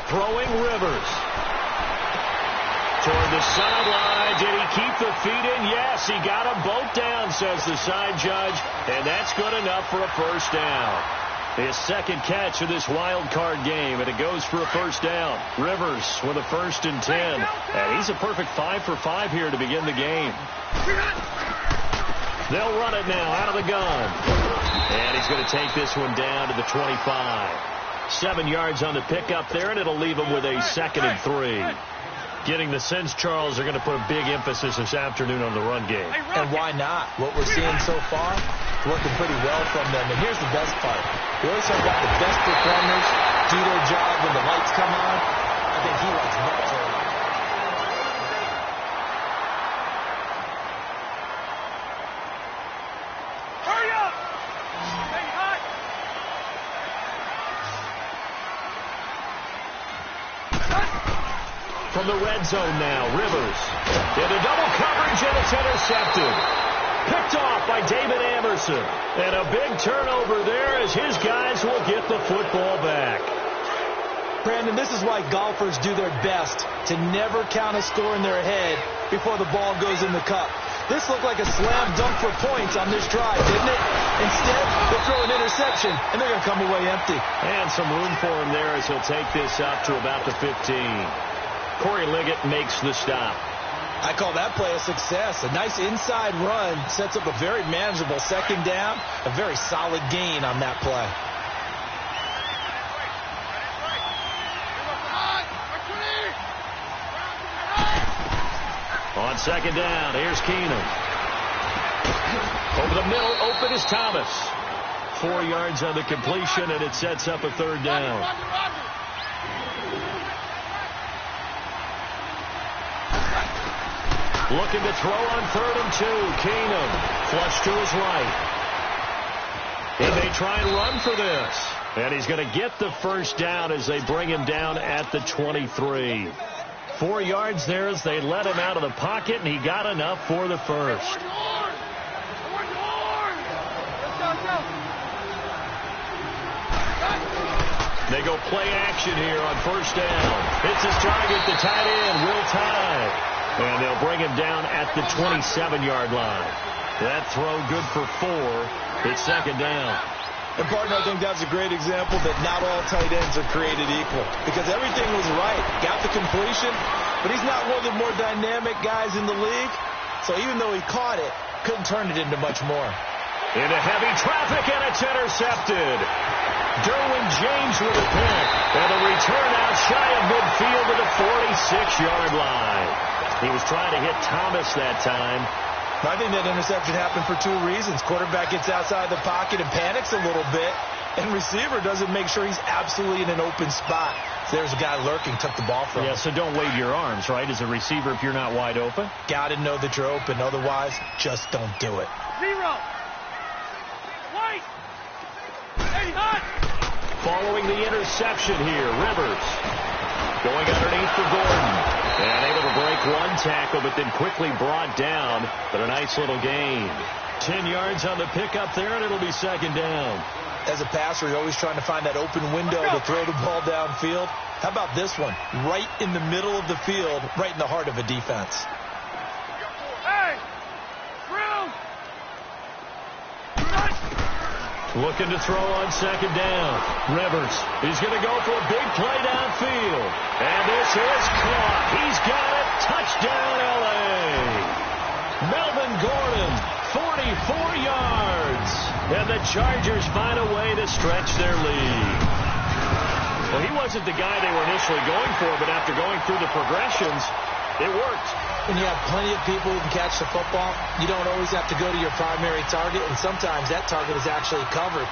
Throwing Rivers. Toward the sideline. Did he keep the feet in? Yes, he got them both down, says the side judge. And that's good enough for a first down. His second catch of this wild card game, and it goes for a first down. Rivers with a 1st and 10. And he's a perfect 5 for 5 here to begin the game. They'll run it now out of the gun. And he's going to take this one down to the 25. 7 yards on the pickup there, and it'll leave him with a 2nd and 3. Getting the sense, Charles, they're going to put a big emphasis this afternoon on the run game. And why not? What we're seeing so far, working pretty well from them. And here's the best part. We always talk about the best performers do their job when the lights come on. I think he likes that too. Hurry up! Stay hot! From the red zone now, Rivers. Into double coverage, and it's intercepted. Picked off by David Amerson. And a big turnover there as his guys will get the football back. Brandon, this is why golfers do their best to never count a score in their head before the ball goes in the cup. This looked like a slam dunk for points on this drive, didn't it? Instead, they'll throw an interception, and they're going to come away empty. And some room for him there as he'll take this up to about the 15. Corey Liggett makes the stop. I call that play a success. A nice inside run sets up a very manageable 2nd down. A very solid gain on that play. On 2nd down, here's Keenum. Over the middle, open is Thomas. 4 yards on the completion, and it sets up a 3rd down. Looking to throw on 3rd and 2. Keenum flush to his right. And they try and run for this. And he's going to get the first down as they bring him down at the 23. 4 yards there as they let him out of the pocket, and he got enough for the first. They go play action here on 1st down. It's his target, the tight end, Will Tye. And they'll bring him down at the 27-yard line. That throw good for 4. It's 2nd down. And, partner, I think that's a great example that not all tight ends are created equal. Because everything was right. Got the completion, but he's not one of the more dynamic guys in the league. So even though he caught it, couldn't turn it into much more. Into heavy traffic, and it's intercepted. Derwin James with a pick. And a return out shy of midfield to the 46-yard line. He was trying to hit Thomas that time. I think that interception happened for 2 reasons. Quarterback gets outside the pocket and panics a little bit, and receiver doesn't make sure he's absolutely in an open spot. So there's a guy lurking, took the ball from him. Yeah, so don't wave your arms, right, as a receiver if you're not wide open. Got to know that you're open. Otherwise, just don't do it. 0. White. Hey, hot. Following the interception here, Rivers going underneath for Gordon. And able to break one tackle, but then quickly brought down. But a nice little gain. 10 yards on the pickup there, and it'll be 2nd down. As a passer, you're always trying to find that open window to throw the ball downfield. How about this one? Right in the middle of the field, right in the heart of a defense. Hey! Through! Looking to throw on 2nd down. Rivers, he's going to go for a big play downfield. And this is caught. He's got it. Touchdown, L.A. Melvin Gordon, 44 yards. And the Chargers find a way to stretch their lead. Well, he wasn't the guy they were initially going for, but after going through the progressions, it worked. When you have plenty of people who can catch the football, you don't always have to go to your primary target, and sometimes that target is actually covered.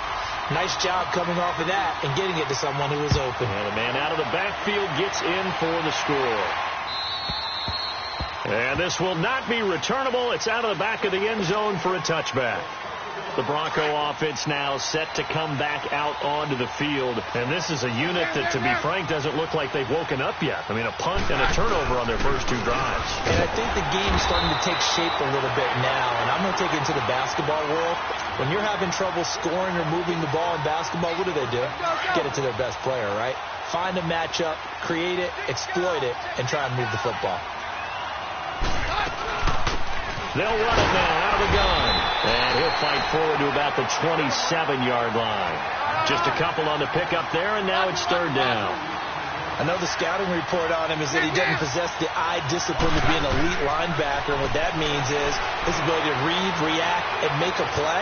Nice job coming off of that and getting it to someone who was open. And the man out of the backfield gets in for the score. And this will not be returnable. It's out of the back of the end zone for a touchback. The Bronco offense now set to come back out onto the field. And this is a unit that, to be frank, doesn't look like they've woken up yet. I mean, a punt and a turnover on their first 2 drives. And I think the game's starting to take shape a little bit now. And I'm going to take it into the basketball world. When you're having trouble scoring or moving the ball in basketball, what do? Get it to their best player, right? Find a matchup, create it, exploit it, and try and move the football. They'll run it now out of the gun. And he'll fight forward to about the 27-yard line. Just a couple on the pickup there, and now it's third down. I know the scouting report on him is that he doesn't possess the eye discipline to be an elite linebacker. And what that means is his ability to read, react, and make a play.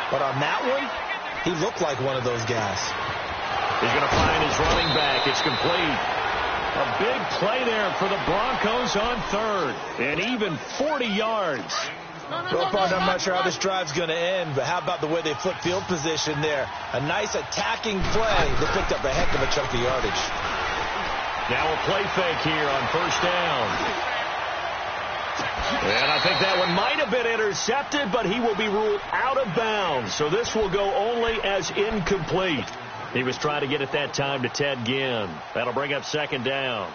But on that one, he looked like one of those guys. He's going to find his running back. It's complete. A big play there for the Broncos on third. And even 40 yards. Well, partner, I'm not sure how this drive's going to end, but how about the way they flip field position there? A nice attacking play. They picked up a heck of a chunk of yardage. Now a play fake here on first down. And I think that one might have been intercepted, but he will be ruled out of bounds. So this will go only as incomplete. He was trying to get it that time to Ted Ginn. That'll bring up second down.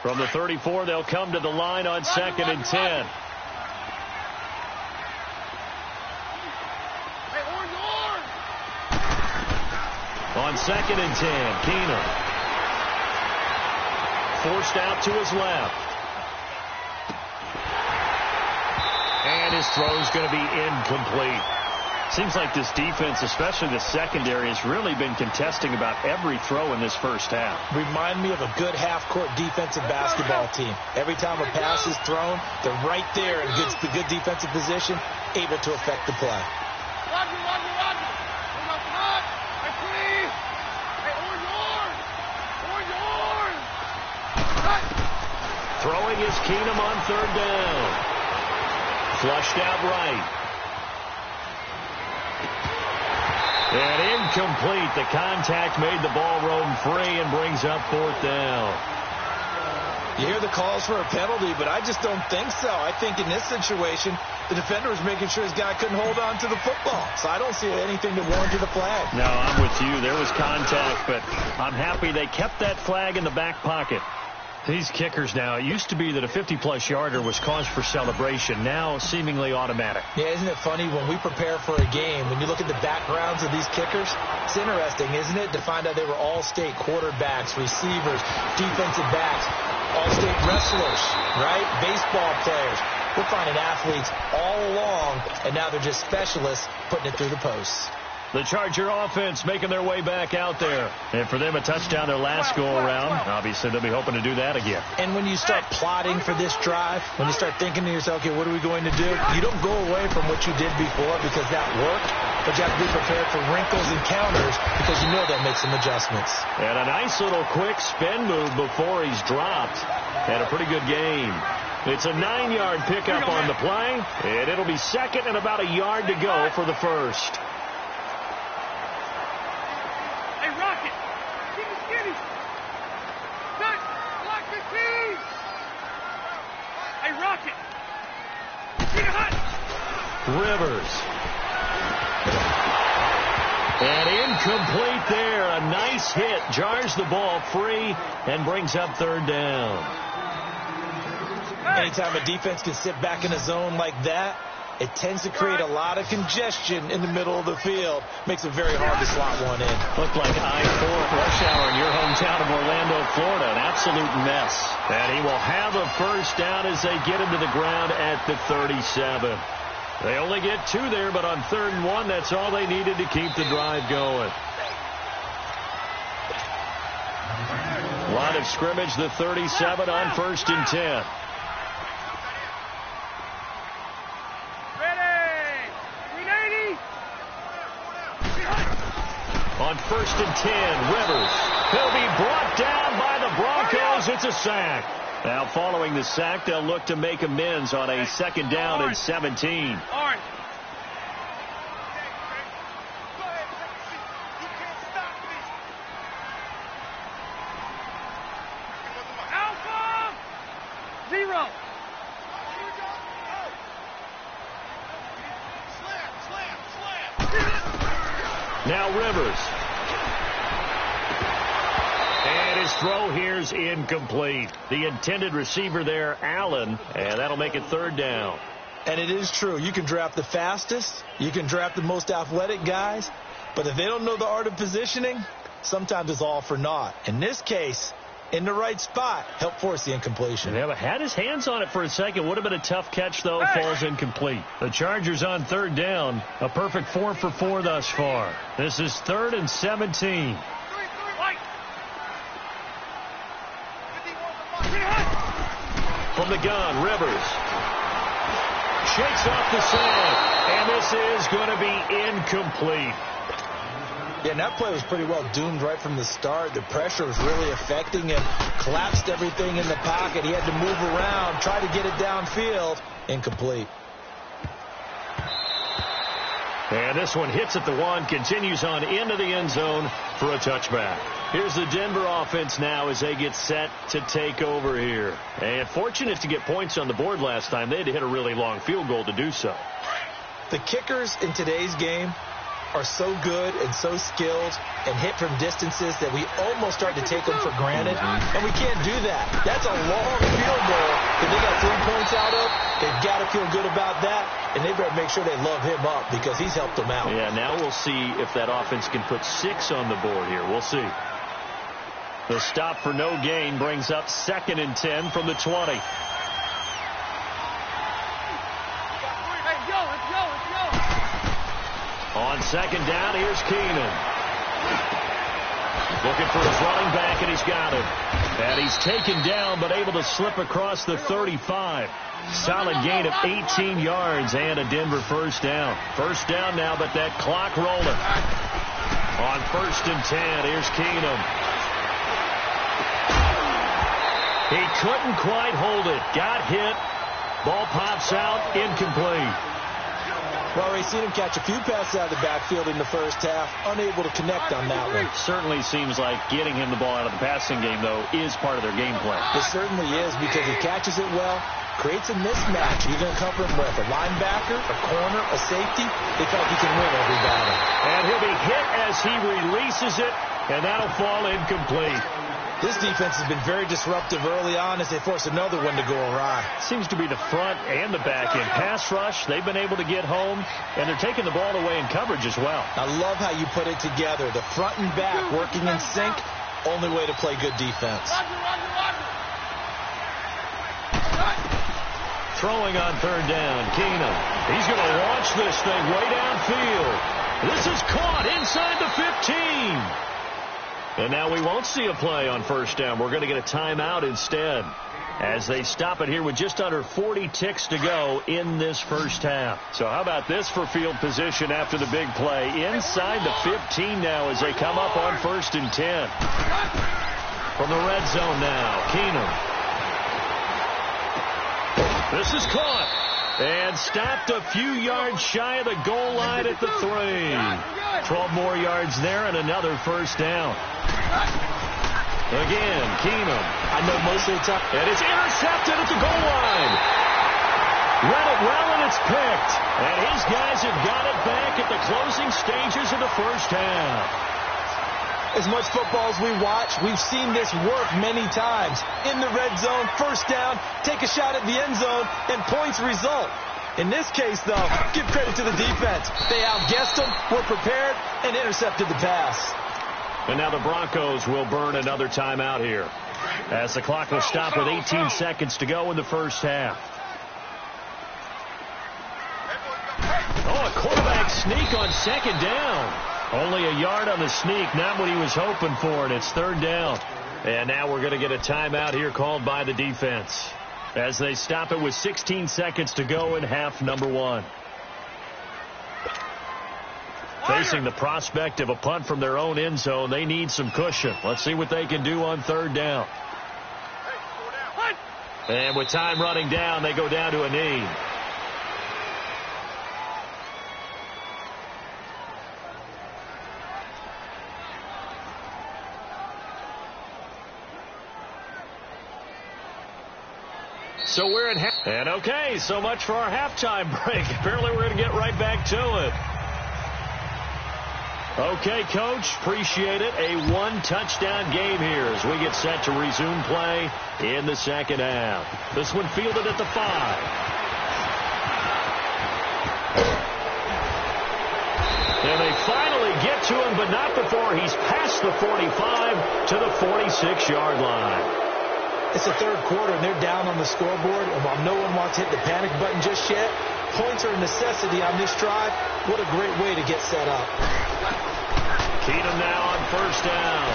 From the 34, they'll come to the line on second and 10. On second and 10, Keenum. Forced out to his left. And his throw's going to be incomplete. Seems like this defense, especially the secondary, has really been contesting about every throw in this first half. Remind me of a good half-court defensive basketball team. Every time a pass is thrown, they're right there in the good defensive position, able to affect the play. Throwing is Keenum on third down. Flushed out right. And incomplete. The contact made the ball roam free and brings up fourth down. You hear the calls for a penalty, but I just don't think so. I think in this situation, the defender was making sure his guy couldn't hold on to the football. So I don't see anything to warrant the flag. No, I'm with you. There was contact, but I'm happy they kept that flag in the back pocket. These kickers now, it used to be that a 50-plus yarder was cause for celebration. Now, seemingly automatic. Yeah, isn't it funny when we prepare for a game, when you look at the backgrounds of these kickers, it's interesting, isn't it, to find out they were all-state quarterbacks, receivers, defensive backs, all-state wrestlers, right? Baseball players. We're finding athletes all along, and now they're just specialists putting it through the posts. The Charger offense making their way back out there. And for them, a touchdown their last go-around. Obviously, they'll be hoping to do that again. And when you start plotting for this drive, when you start thinking to yourself, okay, what are we going to do? You don't go away from what you did before because that worked, but you have to be prepared for wrinkles and counters because you know they'll make some adjustments. And a nice little quick spin move before he's dropped. And a pretty good game. It's a 9-yard pickup on the play, and it'll be second and about a yard to go for the first. Rivers. And incomplete there. A nice hit. Jars the ball free and brings up third down. Anytime a defense can sit back in a zone like that, it tends to create a lot of congestion in the middle of the field. Makes it very hard to slot one in. Looked like I-4 rush hour in your hometown of Orlando, Florida. An absolute mess. And he will have a first down as they get him to the ground at the 37. They only get 2 there, but on 3rd and 1, that's all they needed to keep the drive going. Line of scrimmage, the 37 on 1st and 10. On 1st and 10, Rivers. He'll be brought down by the Broncos. It's a sack. Now, following the sack, they'll look to make amends on a 2nd down and 17. Alpha! 0. Now Rivers. And his throw here's incomplete. The intended receiver there, Allen, and that'll make it third down. And it is true. You can draft the fastest. You can draft the most athletic guys. But if they don't know the art of positioning, sometimes it's all for naught. In this case, in the right spot, help force the incompletion. Yeah, had his hands on it for a second. Would have been a tough catch, though. Falls incomplete. The Chargers on third down. A perfect 4 for 4 thus far. This is 3rd and 17. From the gun, Rivers shakes off the sand, and this is going to be incomplete. Yeah, and that play was pretty well doomed right from the start. The pressure was really affecting him. Collapsed everything in the pocket. He had to move around, try to get it downfield. Incomplete. And this one hits at the 1, continues on into the end zone for a touchback. Here's the Denver offense now as they get set to take over here. And fortunate to get points on the board last time. They had to hit a really long field goal to do so. The kickers in today's game are so good and so skilled and hit from distances that we almost start to take them for granted. And we can't do that. That's a long field goal that they got 3 points out of. They've got to feel good about that, and they better make sure they love him up because he's helped them out. Yeah, now we'll see if that offense can put 6 on the board here. We'll see. The stop for no gain brings up 2nd and 10 from the 20. On 2nd down, here's Keenan. Looking for his running back, and he's got him. And he's taken down, but able to slip across the 35. Solid gain of 18 yards and a Denver first down. First down now, but that clock rolling. On 1st and 10, here's Keenan. He couldn't quite hold it. Got hit. Ball pops out, incomplete. Well, we've seen him catch a few passes out of the backfield in the first half, unable to connect on that one. Certainly seems like getting him the ball out of the passing game, though, is part of their game plan. It certainly is because he catches it well, creates a mismatch. You're going to come from with a linebacker, a corner, a safety. They feel like he can win every battle. And he'll be hit as he releases it, and that'll fall incomplete. This defense has been very disruptive early on as they force another one to go awry. Seems to be the front and the back end. Pass rush, they've been able to get home, and they're taking the ball away in coverage as well. I love how you put it together. The front and back working in sync, only way to play good defense. Throwing on 3rd down, Keenan. He's going to launch this thing way downfield. This is caught inside the 15. And now we won't see a play on 1st down. We're going to get a timeout instead as they stop it here with just under 40 ticks to go in this first half. So how about this for field position after the big play? Inside the 15 now as they come up on 1st and 10. From the red zone now, Keenan. This is caught and stopped a few yards shy of the goal line at the 3. 12 more yards there and another first down. Again, Keenan. I know most of the time. And it's intercepted at the goal line. Read it well, and it's picked. And his guys have got it back at the closing stages of the first half. As much football as we watch, we've seen this work many times. In the red zone, first down, take a shot at the end zone, and points result. In this case, though, give credit to the defense. They outguessed them, were prepared, and intercepted the pass. And now the Broncos will burn another timeout here as the clock will stop with 18 seconds to go in the first half. Oh, a quarterback sneak on 2nd down. Only a yard on the sneak, not what he was hoping for, and it's 3rd down. And now we're going to get a timeout here called by the defense as they stop it with 16 seconds to go in half number 1. Facing the prospect of a punt from their own end zone, they need some cushion. Let's see what they can do on 3rd down. And with time running down, they go down to a knee. So we're at half. And okay, so much for our halftime break. Apparently we're going to get right back to it. Okay, Coach, appreciate it. A one-touchdown game here as we get set to resume play in the second half. This one fielded at the 5. And they finally get to him, but not before he's past the 45 to the 46-yard line. It's the third quarter, and they're down on the scoreboard. And while no one wants to hit the panic button just yet, points are a necessity on this drive. What a great way to get set up. Keenum now on first down.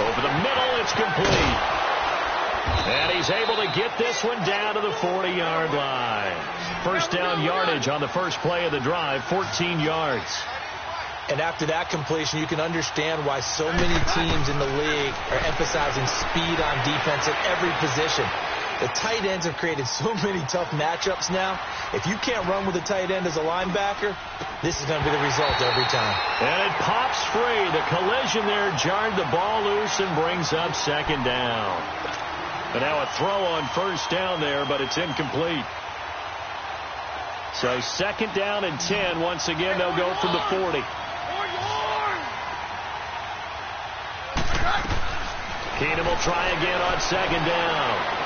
Over the middle, it's complete. And he's able to get this one down to the 40-yard line. First down yardage on the first play of the drive, 14 yards. And after that completion, you can understand why so many teams in the league are emphasizing speed on defense at every position. The tight ends have created so many tough matchups now. If you can't run with a tight end as a linebacker, this is going to be the result every time. And it pops free. The collision there jarred the ball loose and brings up second down. And now a throw on first down there, but it's incomplete. So second down and 10. Once again, they'll go from the 40. Keenum will try again on second down.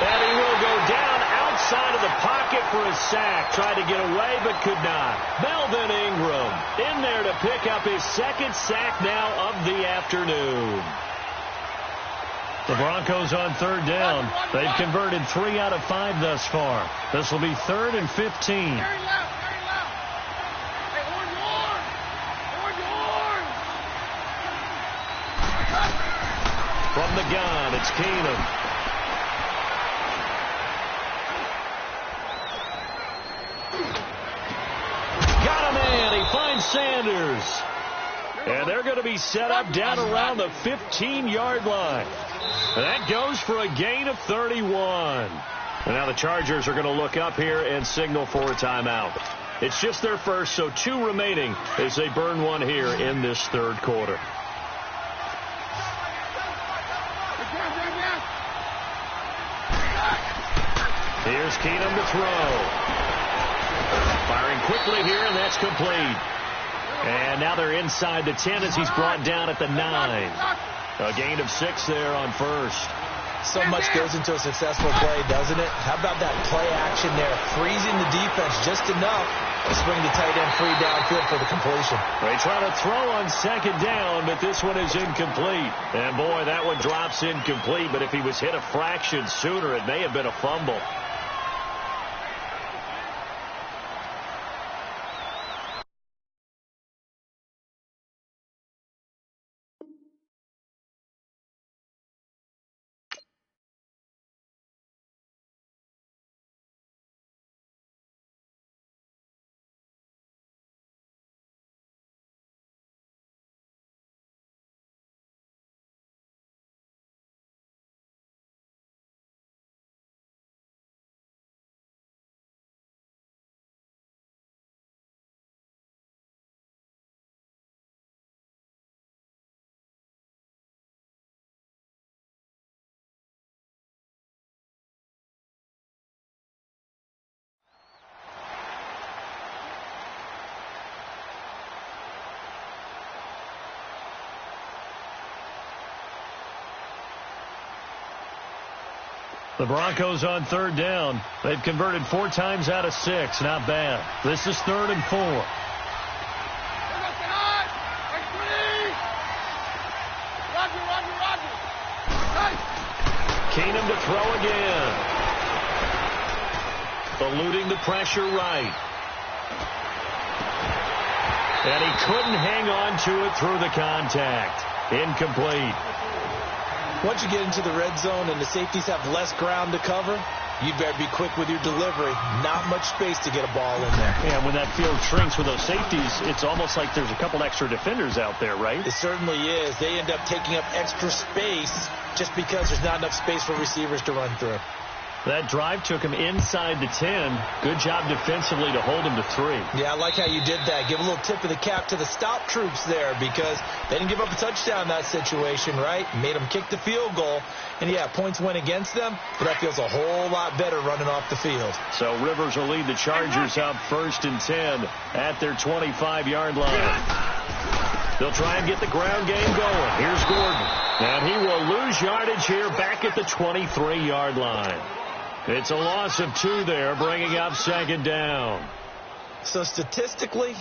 And he will go down outside of the pocket for a sack. Tried to get away, but could not. Melvin Ingram in there to pick up his second sack now of the afternoon. The Broncos on third down. They've converted 3 out of 5 thus far. This will be 3rd and 15. From the gun, it's Keenum. Got a man. He finds Sanders. And they're going to be set up down around the 15-yard line. And that goes for a gain of 31. And now the Chargers are going to look up here and signal for a timeout. It's just their first, so 2 remaining as they burn one here in this third quarter. Here's Keenum to throw. Firing quickly here, and that's complete. And now they're inside the 10 as he's brought down at the 9. A gain of 6 there on first. So much goes into a successful play, doesn't it? How about that play action there? Freezing the defense just enough to swing the tight end free downfield for the completion. They try to throw on second down, but this one is incomplete. And, boy, that one drops incomplete. But if he was hit a fraction sooner, it may have been a fumble. The Broncos on third down. They've converted 4 times out of 6. Not bad. This is 3rd and 4. Keenum to throw again. Eluding the pressure right. And he couldn't hang on to it through the contact. Incomplete. Once you get into the red zone and the safeties have less ground to cover, you better be quick with your delivery. Not much space to get a ball in there. Yeah, when that field shrinks with those safeties, it's almost like there's a couple extra defenders out there, right? It certainly is. They end up taking up extra space just because there's not enough space for receivers to run through. That drive took him inside the 10. Good job defensively to hold him to 3. Yeah, I like how you did that. Give a little tip of the cap to the stop troops there because they didn't give up a touchdown in that situation, right? Made them kick the field goal. And, yeah, points went against them, but that feels a whole lot better running off the field. So Rivers will lead the Chargers up 1st and 10 at their 25-yard line. They'll try and get the ground game going. Here's Gordon. And he will lose yardage here back at the 23-yard line. It's a loss of 2 there, bringing up 2nd down. So statistically,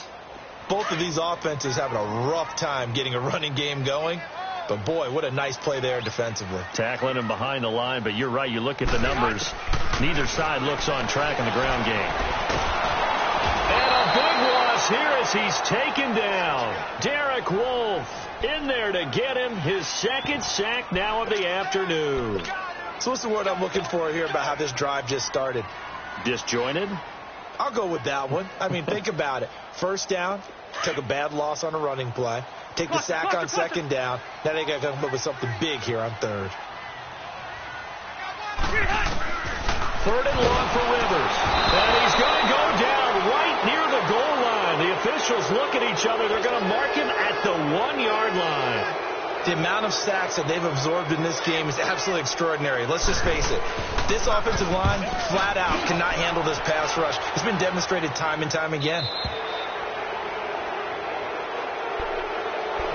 both of these offenses having a rough time getting a running game going. But, boy, what a nice play there defensively. Tackling him behind the line, but you're right. You look at the numbers. Neither side looks on track in the ground game. And a big loss here as he's taken down. Derek Wolfe in there to get him his 2nd sack now of the afternoon. So what's the word I'm looking for here about how this drive just started? Disjointed? I'll go with that one. I mean, think about it. 1st down, took a bad loss on a running play. Take the sack on 2nd down. Now they got to come up with something big here on 3rd. 3rd and long for Rivers. And he's going to go down right near the goal line. The officials look at each other. They're going to mark him at the 1-yard line. The amount of sacks that they've absorbed in this game is absolutely extraordinary. Let's just face it. This offensive line, flat out, cannot handle this pass rush. It's been demonstrated time and time again.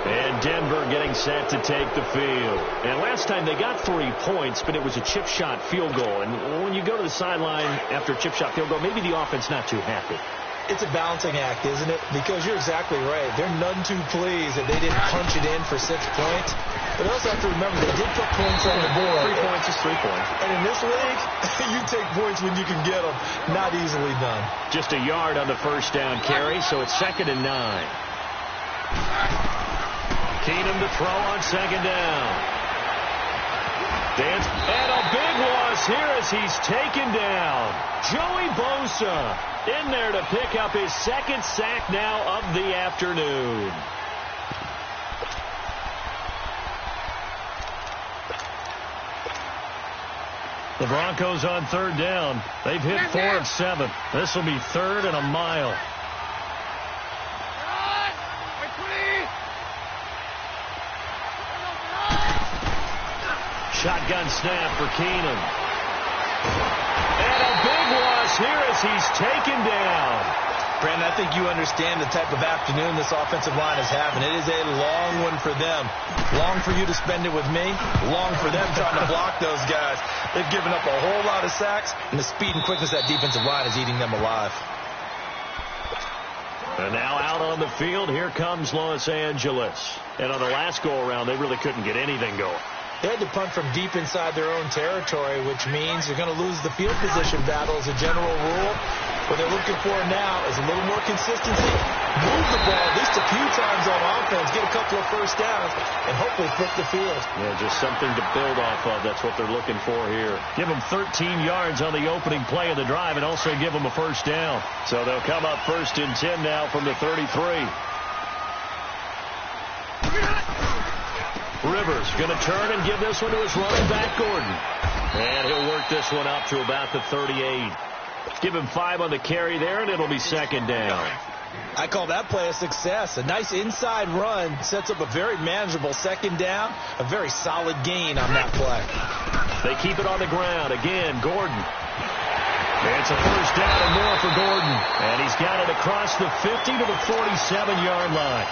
And Denver getting set to take the field. And last time they got 3 points, but it was a chip shot field goal. And when you go to the sideline after a chip shot field goal, maybe the offense not too happy. It's a balancing act, isn't it? Because you're exactly right. They're none too pleased that they didn't punch it in for 6 points. But they also have to remember they did put points on the board. 3 points is 3 points. And in this league, you take points when you can get them. Not easily done. Just a yard on the 1st down carry, so it's 2nd and 9. Keenum to throw on 2nd down. And a big loss here as he's taken down. Joey Bosa in there to pick up his 2nd sack now of the afternoon. The Broncos on 3rd down. They've hit 4 of 7. This will be 3rd and a mile. Shotgun snap for Keenum. And a big loss here as he's taken down. Brandon, I think you understand the type of afternoon this offensive line is having. It is a long one for them. Long for you to spend it with me. Long for them trying to block those guys. They've given up a whole lot of sacks, and the speed and quickness of that defensive line is eating them alive. And now out on the field, here comes Los Angeles. And on the last go-around, they really couldn't get anything going. They had to punt from deep inside their own territory, which means you're going to lose the field position battle as a general rule. What they're looking for now is a little more consistency. Move the ball at least a few times on offense, get a couple of 1st downs, and hopefully flip the field. Yeah, just something to build off of. That's what they're looking for here. Give them 13 yards on the opening play of the drive and also give them a 1st down. So they'll come up 1st and 10 now from the 33. Rivers going to turn and give this one to his running back, Gordon. And he'll work this one up to about the 38. Give him 5 on the carry there, and it'll be 2nd down. I call that play a success. A nice inside run sets up a very manageable 2nd down. A very solid gain on that play. They keep it on the ground. Again, Gordon. It's a 1st down and more for Gordon. And he's got it across the 50 to the 47-yard line.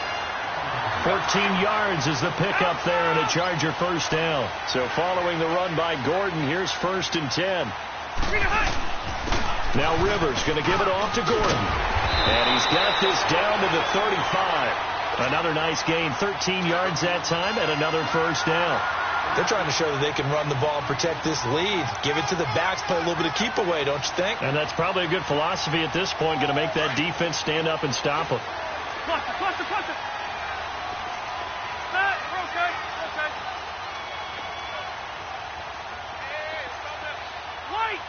14 yards is the pickup there and a Charger 1st down. So following the run by Gordon, here's 1st and 10. Now Rivers going to give it off to Gordon. And he's got this down to the 35. Another nice gain, 13 yards that time, and another 1st down. They're trying to show that they can run the ball and protect this lead. Give it to the backs, play a little bit of keep away, don't you think? And that's probably a good philosophy at this point, going to make that defense stand up and stop them. Cluster. Okay. Wait!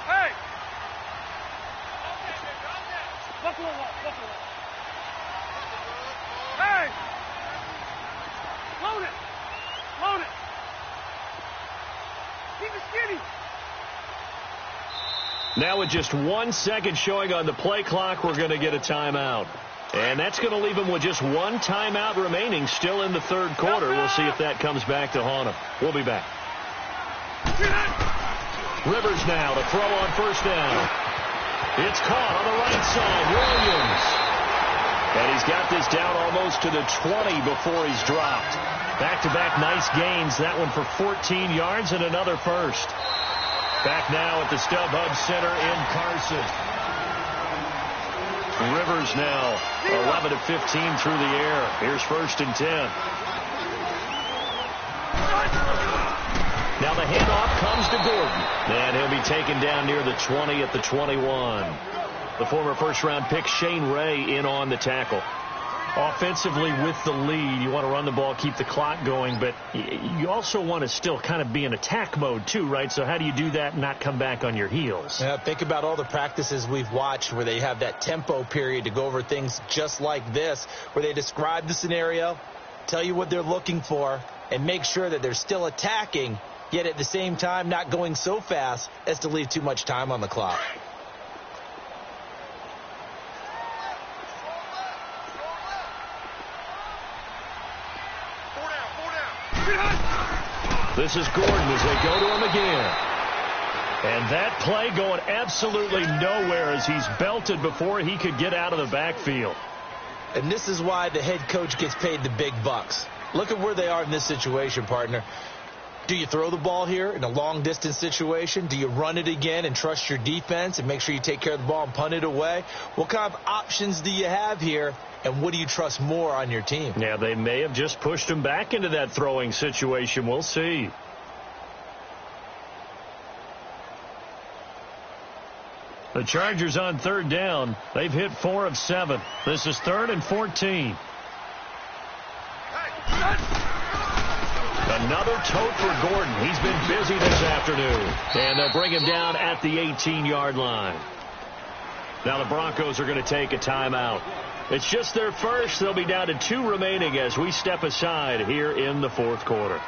Hey! Buffalo. Hey! Load it! Now with just 1 second showing on the play clock, we're going to get a timeout. And that's going to leave him with just one timeout remaining still in the third quarter. We'll see if that comes back to haunt him. We'll be back. Rivers now to throw on first down. It's caught on the right side. Williams. And he's got this down almost to the 20 before he's dropped. Back-to-back nice gains. That one for 14 yards and another first. Back now at the StubHub Center in Carson. Rivers now 11 of 15 through the air. Here's first and 10. Now the handoff comes to Gordon. And he'll be taken down near the 20 at the 21. The former first-round pick Shane Ray in on the tackle. Offensively with the lead, you want to run the ball, keep the clock going, but you also want to still kind of be in attack mode too, right? So how do you do that and not come back on your heels? Yeah, think about all the practices we've watched where they have that tempo period to go over things just like this, where they describe the scenario, tell you what they're looking for, and make sure that they're still attacking, yet at the same time not going so fast as to leave too much time on the clock. This is Gordon as they go to him again. And that play going absolutely nowhere as he's belted before he could get out of the backfield. And this is why the head coach gets paid the big bucks. Look at where they are in this situation, partner. Do you throw the ball here in a long-distance situation? Do you run it again and trust your defense and make sure you take care of the ball and punt it away? What kind of options do you have here, and what do you trust more on your team? Yeah, they may have just pushed him back into that throwing situation. We'll see. The Chargers on third down. They've hit 4 of 7. This is 3rd and 14. Another tote for Gordon. He's been busy this afternoon. And they'll bring him down at the 18-yard line. Now the Broncos are going to take a timeout. It's just their first. They'll be down to 2 remaining as we step aside here in the fourth quarter.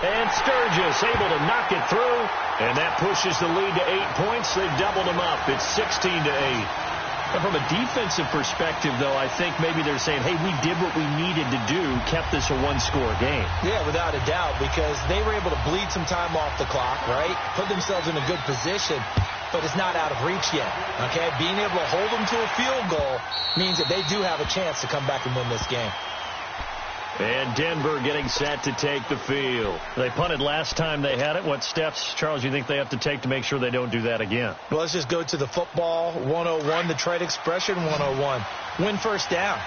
And Sturgis able to knock it through. And that pushes the lead to 8 points. They've doubled them up. It's 16-8. From a defensive perspective, though, I think maybe they're saying, hey, we did what we needed to do, kept this a one-score game. Yeah, without a doubt, because they were able to bleed some time off the clock, right? Put themselves in a good position, but it's not out of reach yet, okay? Being able to hold them to a field goal means that they do have a chance to come back and win this game. And Denver getting set to take the field. They punted last time they had it. What steps, Charles, you think they have to take to make sure they don't do that again? Well, let's just go to the football 101, the trade expression 101. Win first down.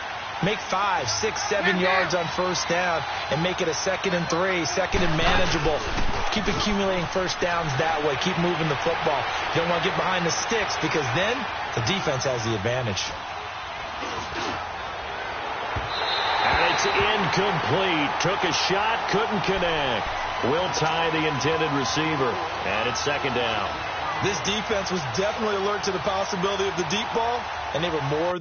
Make 5, 6, 7 yards on first down and make it a 2nd and 3, 2nd and manageable. Keep accumulating first downs that way. Keep moving the football. You don't want to get behind the sticks because then the defense has the advantage. And it's incomplete. Took a shot, couldn't connect. Will tie the intended receiver. And it's 2nd down. This defense was definitely alert to the possibility of the deep ball, and they were more.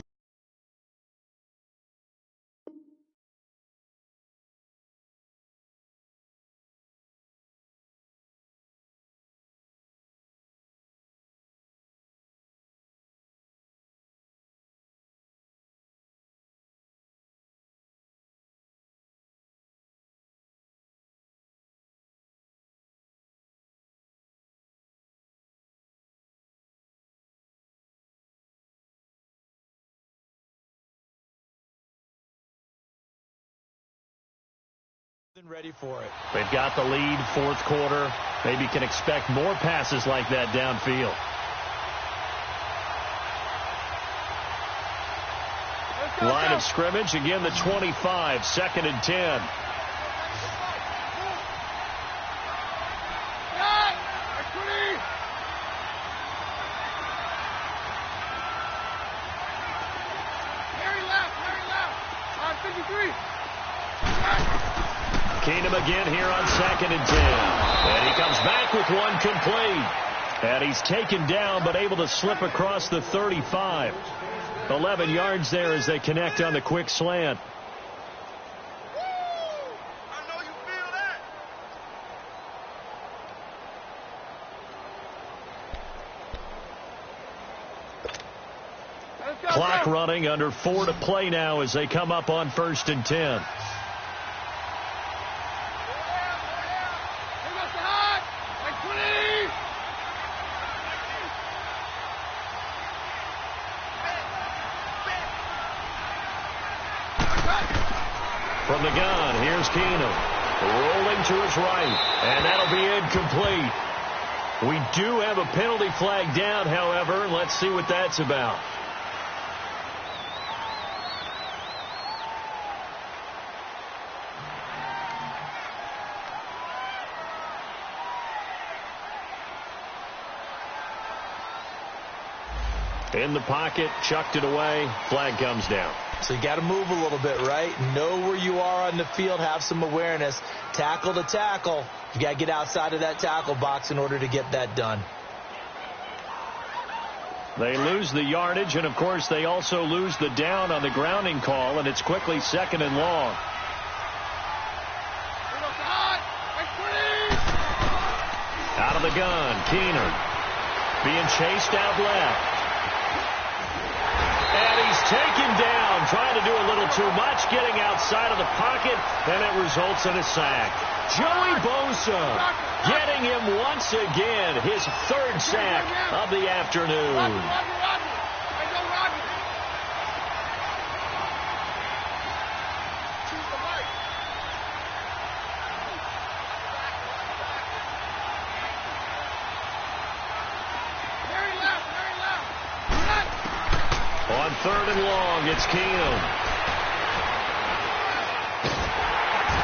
Ready for it. They've got the lead, fourth quarter. Maybe can expect more passes like that downfield. Line of scrimmage, again the 25, 2nd and 10. Keenum again here on 2nd and 10. And he comes back with one complete. And he's taken down but able to slip across the 35. 11 yards there as they connect on the quick slant. Clock running, under 4 to play now as they come up on 1st and 10. From the gun, here's Keenum. Rolling to his right, and that'll be incomplete. We do have a penalty flag down, however, and let's see what that's about. In the pocket, chucked it away, flag comes down. So you got to move a little bit, right? Know where you are on the field, have some awareness. Tackle to tackle. You got to get outside of that tackle box in order to get that done. They lose the yardage, and of course they also lose the down on the grounding call, and it's quickly 2nd and long. Out of the gun, Keenum being chased out left. And he's taken down, trying to do a little too much, getting outside of the pocket, and it results in a sack. Joey Bosa getting him once again, his 3rd sack of the afternoon. On 3rd and long, it's Keenum.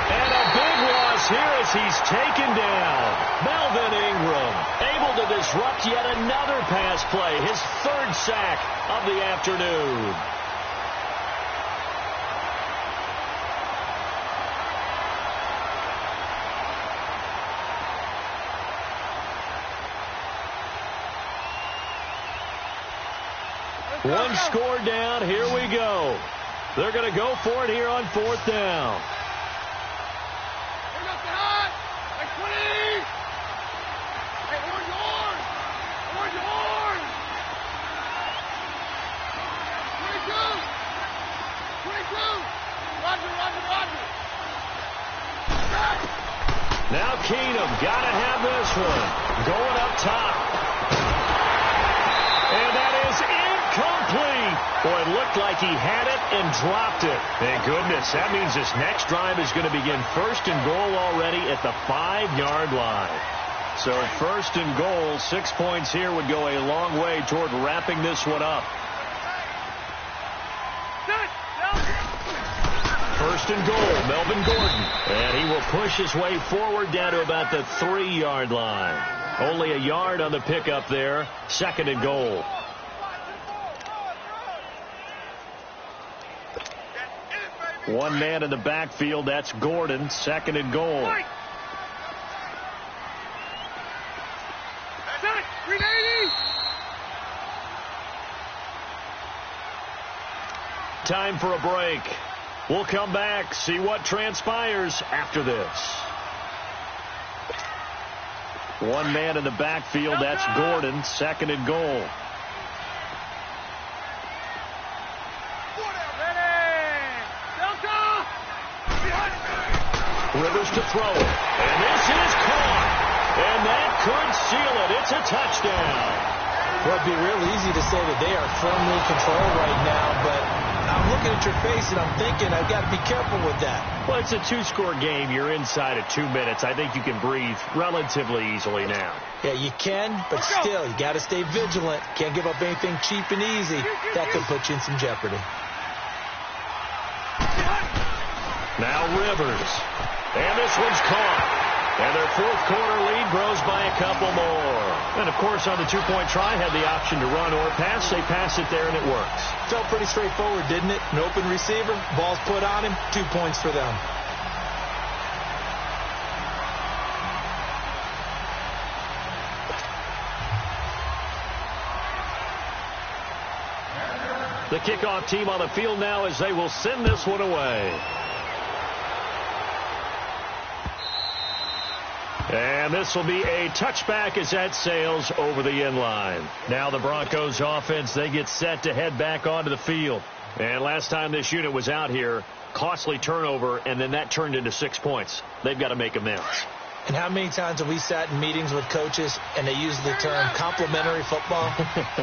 And a big loss here as he's taken down. Melvin Ingram able to disrupt yet another pass play, his 3rd sack of the afternoon. One score down. Here we go. They're going to go for it here on 4th down. Now Keenum got to have this one. Going up top. And that is incomplete. Boy, it looked like he had it and dropped it. Thank goodness. That means this next drive is going to begin 1st and goal already at the 5-yard line. So 1st and goal, 6 points here would go a long way toward wrapping this one up. 1st and goal, Melvin Gordon. And he will push his way forward down to about the 3-yard line. Only a yard on the pickup there. 2nd and goal. One man in the backfield. That's Gordon. 2nd and goal. Time for a break. We'll come back, see what transpires after this. One man in the backfield. That's Gordon. 2nd and goal. Rivers to throw it. And this is caught. And that could seal it. It's a touchdown. Well, it'd be real easy to say that they are firmly controlled right now, but I'm looking at your face and I'm thinking I've got to be careful with that. Well, it's a 2-score game. You're inside of 2 minutes. I think you can breathe relatively easily now. Yeah, you can, but still, you got to stay vigilant. Can't give up anything cheap and easy. That could put you in some jeopardy. Now Rivers. And this one's caught. And their 4th quarter lead grows by a couple more. And, of course, on the 2-point try, had the option to run or pass. They pass it there, and it works. Felt pretty straightforward, didn't it? An open receiver, ball's put on him, 2 points for them. The kickoff team on the field now as they will send this one away. And this will be a touchback as that sails over the end line. Now the Broncos offense, they get set to head back onto the field. And last time this unit was out here, costly turnover, and then that turned into 6 points. They've got to make amends. And how many times have we sat in meetings with coaches and they use the term complementary football?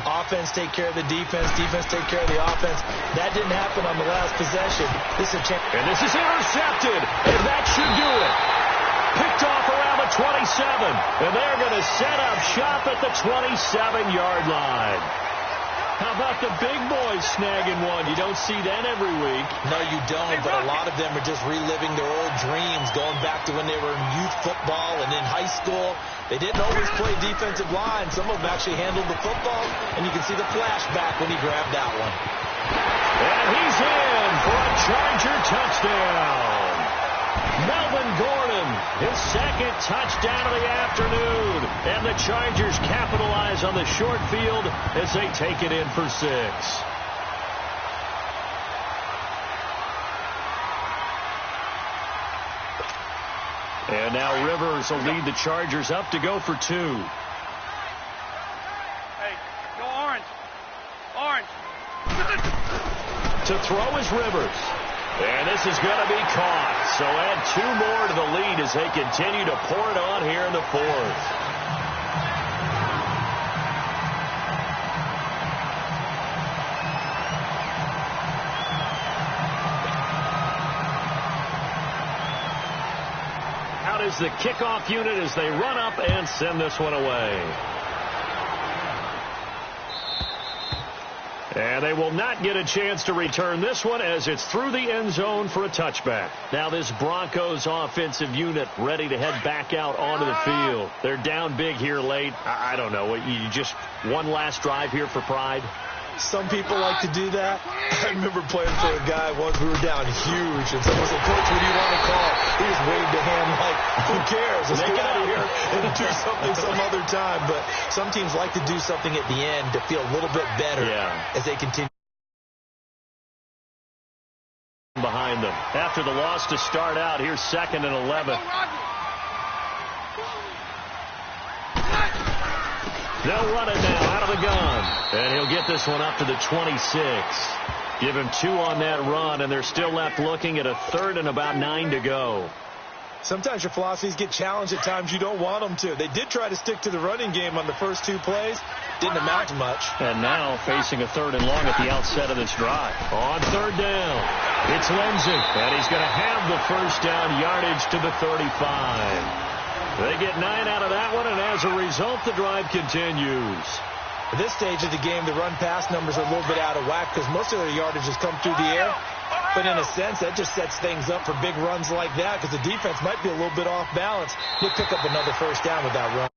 Offense take care of the defense, defense take care of the offense. That didn't happen on the last possession. This is a chance. And this is intercepted, and that should do it. Picked off around the 27, and they're going to set up shop at the 27-yard line. How about the big boys snagging one? You don't see that every week. No, you don't, but a lot of them are just reliving their old dreams, going back to when they were in youth football and in high school. They didn't always play defensive line. Some of them actually handled the football, and you can see the flashback when he grabbed that one. And he's in for a Charger touchdown. Melvin Gordon, his second touchdown of the afternoon. And the Chargers capitalize on the short field as they take it in for 6. And now Rivers will lead the Chargers up to go for 2. Hey, go orange. Orange. To throw is Rivers. And this is going to be caught. So add 2 more to the lead as they continue to pour it on here in the 4th. Out is the kickoff unit as they run up and send this one away. And they will not get a chance to return this one as it's through the end zone for a touchback. Now this Broncos offensive unit ready to head back out onto the field. They're down big here late. I don't know. You just one last drive here for pride? Some people like to do that. I remember playing for a guy once. We were down huge, and someone said, "Coach, what do you want to call?" He just waved a hand like, "Who cares? Let's get out of here and do something some other time." But some teams like to do something at the end to feel a little bit better as they continue. Behind them. After the loss to start out, here's 2nd and 11. They'll run it now out of the gun. And he'll get this one up to the 26. Give him 2 on that run, and they're still left looking at a 3rd and about 9 to go. Sometimes your philosophies get challenged at times you don't want them to. They did try to stick to the running game on the first 2 plays. Didn't amount to much. And now facing a 3rd and long at the outset of this drive. On 3rd down, it's Lindsey. And he's going to have the first down yardage to the 35. They get 9 out of that one, and as a result, the drive continues. At this stage of the game, the run-pass numbers are a little bit out of whack because most of their yardage has come through the air. But in a sense, that just sets things up for big runs like that because the defense might be a little bit off balance. He'll pick up another first down with that run.